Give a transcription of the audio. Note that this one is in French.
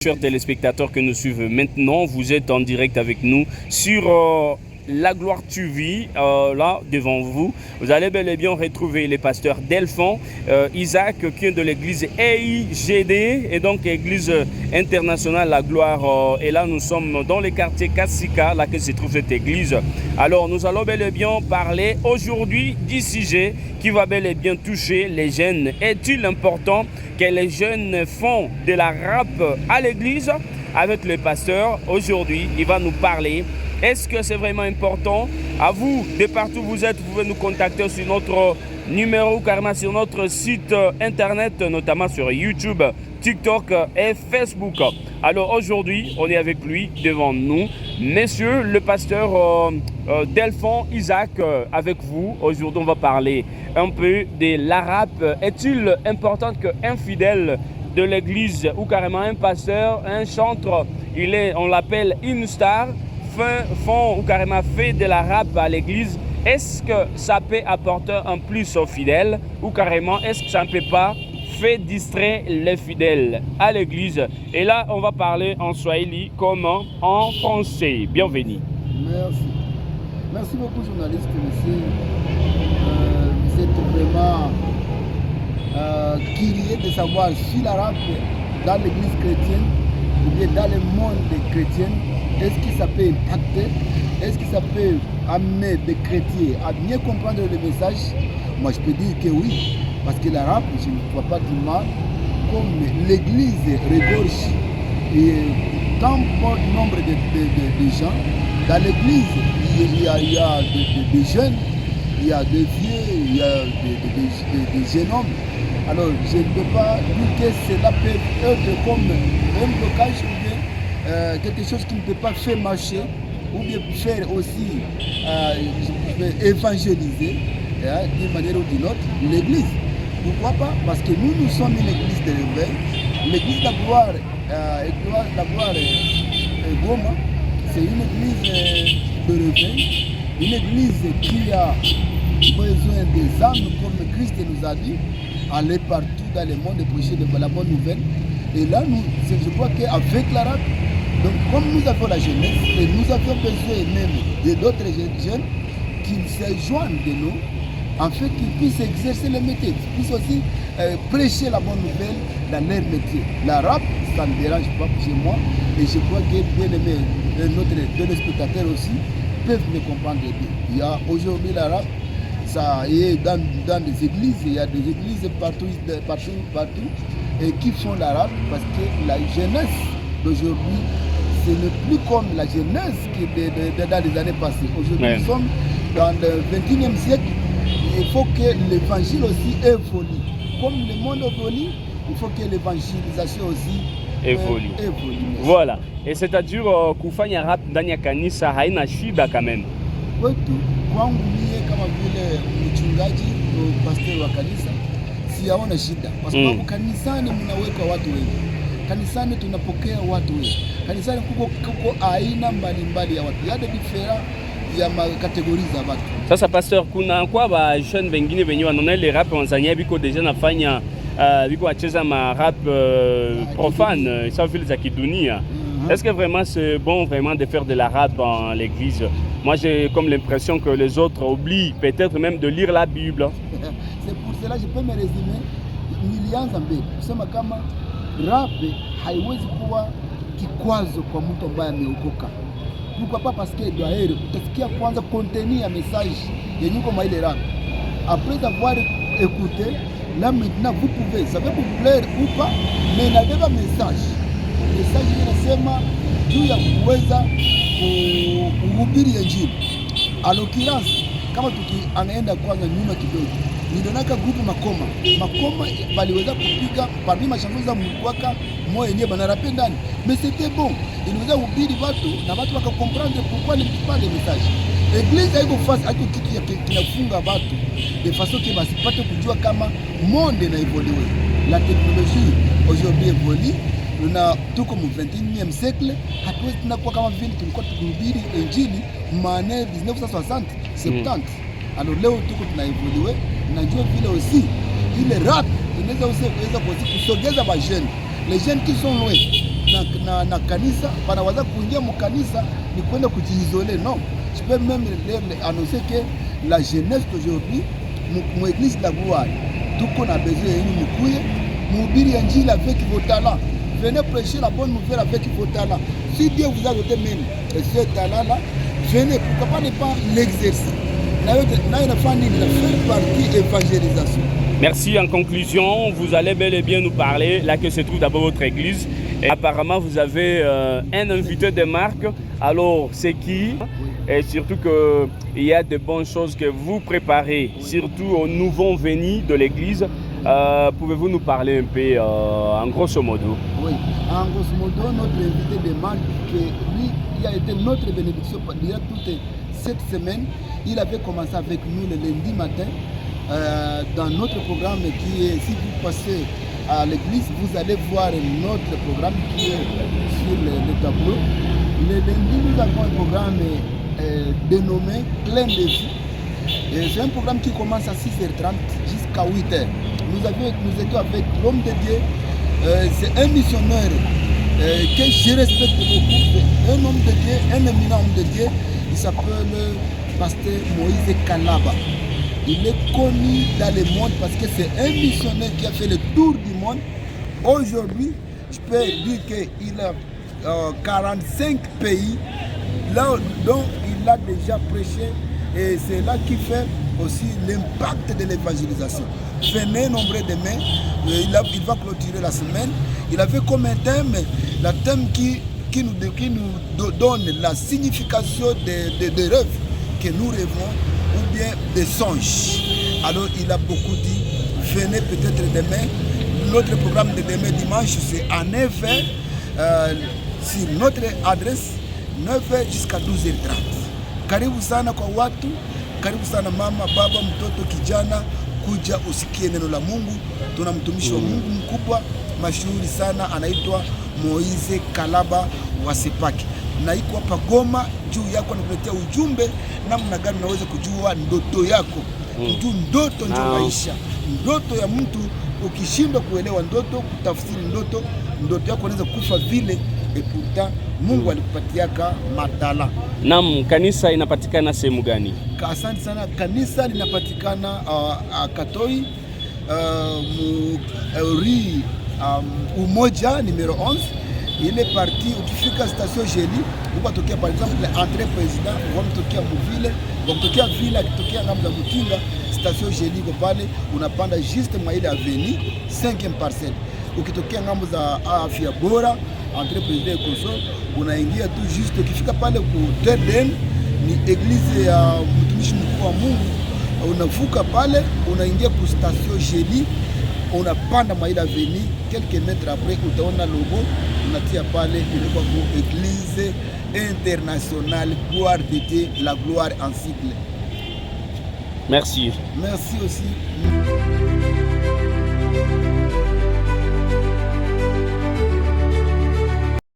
Chers téléspectateurs que nous suivons maintenant, vous êtes en direct avec nous sur La Gloire TV, là devant vous. Vous allez bel et bien retrouver les pasteurs Delphon, Isaac qui est de l'église EIGD et donc église internationale La Gloire. Et là nous sommes dans le quartier Kassika, là que se trouve cette église. Alors nous allons bel et bien parler aujourd'hui du sujet qui va bel et bien toucher les jeunes. Est-il important que les jeunes font de la rap à l'église? Avec le pasteur, aujourd'hui, il va nous parler. Est-ce que c'est vraiment important? À vous, de partout où vous êtes, vous pouvez nous contacter sur notre numéro, carrément sur notre site internet, notamment sur YouTube, TikTok et Facebook. Alors aujourd'hui, on est avec lui devant nous. Messieurs, le pasteur Delphon, Isaac, avec vous. Aujourd'hui, on va parler un peu de la rap. Est-il important qu'un fidèle de l'église ou carrément un pasteur, un chantre, on l'appelle une star, font ou carrément fait de la rap à l'église? Est-ce que ça peut apporter un plus aux fidèles ou carrément est-ce que ça ne peut pas faire distraire les fidèles à l'église? Et là, on va parler en swahili comme en français. Bienvenue. Merci. Merci beaucoup, journaliste, monsieur. Vous êtes vraiment curieux de savoir si la rap dans l'église chrétienne ou bien dans le monde chrétien, est-ce que ça peut impacter? Est-ce que ça peut amener des chrétiens à mieux comprendre le message? Moi, je peux dire que oui, parce que la rap, je ne vois pas du mal, comme l'église regorge et tant bon nombre de gens. Dans l'église, il y a des jeunes, il y a des vieux, il y a des jeunes hommes. Alors, je ne peux pas dire que cela peut être comme un blocage ou bien quelque chose qui ne peut pas faire marcher ou bien faire aussi évangéliser d'une manière ou d'une autre l'église. Pourquoi pas? Parce que nous sommes une église de réveil. L'église de la gloire, Goma, c'est une église de réveil, une église qui a besoin des âmes, comme Christ nous a dit, aller partout dans le monde et prêcher la bonne nouvelle. Et là, je crois qu'avec la rap, donc comme nous avons la jeunesse, et nous avons besoin même d'autres jeunes qui se joignent de nous, en fait, qu'ils puissent exercer le métier, qu'ils puissent aussi prêcher la bonne nouvelle dans leur métier. La rap, ça ne dérange pas chez moi, et je crois que bien aimé, notre téléspectateur aussi, peuvent me comprendre bien. Il y a aujourd'hui la rap, ça est dans des églises, il y a des églises partout, et qui font la rap parce que la jeunesse d'aujourd'hui, ce n'est plus comme la jeunesse qui dans les années passées. Aujourd'hui, nous sommes dans le 21e siècle, il faut que l'évangile aussi évolue. Comme le monde évolue, il faut que l'évangélisation aussi évolue. Voilà. Et c'est-à-dire kufanya rap ndani ya kanisa haina shida quand même. Kwetu kwangu mie kama vile mchungaji pastor wa kanisa siyaona shida kwa sababu kanisani mnaweka watu wengi. Kanisani tunapokea watu wengi. Kanisani kuko aina mbalimbali ya watu. Yade difera ya makategori za watu. Sasa pastor, kuna kwa ba jeune wengine wenye wanaona ile rap wanzania biko deja nafanya biko wacheza ma rap profane, ça vile za kidunia. Est-ce que vraiment c'est bon vraiment de faire de la rap dans l'église? Moi j'ai comme l'impression que les autres oublient peut-être même de lire la Bible. C'est pour cela que je peux me résumer. Nilianza mbele kusema kama rap haiwezi kuwa kikwazo kwa mtu ambaye ameokoka. Pourquoi pas? Parce que d'ailleurs utasikia kwanza contenu ya message yenye kwa ile rap. Après avoir écouté, là maintenant vous pouvez, ça va vous plaire ou pas, mais nabeba message. Message inasema juu ya kuweza kuhubiri injili. En l'occurrence, kama tukiangaenda kwanza nyuma kidogo, nilionaka grupu Makoma baliweza kupiga parmi mashambulizi za mkwaka moyo yenyewe banarape ndani. Mais c'était bon. Iliweza kuhubiri watu na watu wakakomprendre pourquoi ni parle de message. Église haiko face haiko kitu kinafunga watu de façon que basipate kujua kama monde na évolue. La technologie aujourd'hui évolue. Tuko mu 21e siècle, hatuwezi tunakuwa kama vile tulikuwa tukihubiri injili maana 1960 70. Alors leo tuko tunaevolue, najua vile aussi ile rap inaweza kusogeza ba jeunes, les jeunes qui sont loin na na kanisa, wanawaza kuingia mkanisa ni kwenda kujiizole. Non, je peux même annoncer que la jeunesse d'aujourd'hui mu église de la gloire, tuko na besoin yenu, mkuye mhubiri injili avec vos talents. Venez prêcher la bonne nouvelle avec vos talents. Si Dieu vous a donné même ce talent-là, venez, pourquoi pas l'exercer. Faire partie évangélisation. Merci. En conclusion, vous allez bel et bien nous parler, là que se trouve d'abord votre église. Et apparemment, vous avez un invité de marque. Alors, c'est qui? Et surtout qu'il y a de bonnes choses que vous préparez, surtout aux nouveaux venus de l'église. Pouvez-vous nous parler un peu en grosso modo? Oui, en grosso modo, notre invité de marque, lui, il a été notre bénédiction durant toute cette semaine. Il avait commencé avec nous le lundi matin dans notre programme qui est, si vous passez à l'église, vous allez voir notre programme qui est sur le tableau. Le lundi, nous avons un programme dénommé Plein de vie. C'est un programme qui commence à 6h30 jusqu'à 8h. Nous étions avec l'homme de Dieu. C'est un missionnaire que je respecte beaucoup. Un homme de Dieu, un éminent homme de Dieu. Il s'appelle Pasteur Moïse Kalaba. Il est connu dans le monde parce que c'est un missionnaire qui a fait le tour du monde. Aujourd'hui, je peux dire qu'il a 45 pays là dont il a déjà prêché, et c'est là qui fait aussi l'impact de l'évangélisation. Venez nombreux demain, il va clôturer la semaine. Il avait comme un thème, le thème qui nous donne la signification des rêves que nous rêvons ou bien des songes. Alors il a beaucoup dit, venez peut-être demain. Notre programme de demain dimanche, c'est à 9h sur notre adresse, 9h jusqu'à 12h30. Karibu sana kwa watu, karibu sana mama, baba, mtoto, kijana, kuja usikie neno la Mungu. Tuna mtumishi wa Mungu mkubwa mashuhuri sana, anaitwa Moïse Kalaba wa Sepaki. Na iko hapa Goma juu yako, nakuletea ujumbe namna gani unaweza kujua ndoto yako. Ndoto ndio maisha. Ndoto ya mtu, ukishindwa kuelewa ndoto, kutafsiri ndoto yako inaweza kufa vile. Et pourtant Mungu alikupatiaka matala. Naam, kanisa inapatikana sehemu gani? Asante sana. Kanisa linapatikana Katoi, rue Umoja numero 11. Ile parti ukifika station Jeli, ukatokea par exemple entrée président, unatokea mvile, unatokea vile, akitokea ngambo za Mutinga, station Jeli iko pale, unapanda juste mwa ile avenue 5e parcelle. Ukitokea ngambo za afya bora, entrée président Koso, unaingia tu juste, ukifika pale ku Terden, ni église ya mtumishi mkuu wa Mungu, unavuka pale, unaingia ku station Jeli, unapanda mwa ile avenue, quelques mètres après utaona logo, unatia pale ilikuwa ku Église internationale Gloire de Dieu, la gloire en cycle. Merci. Merci aussi.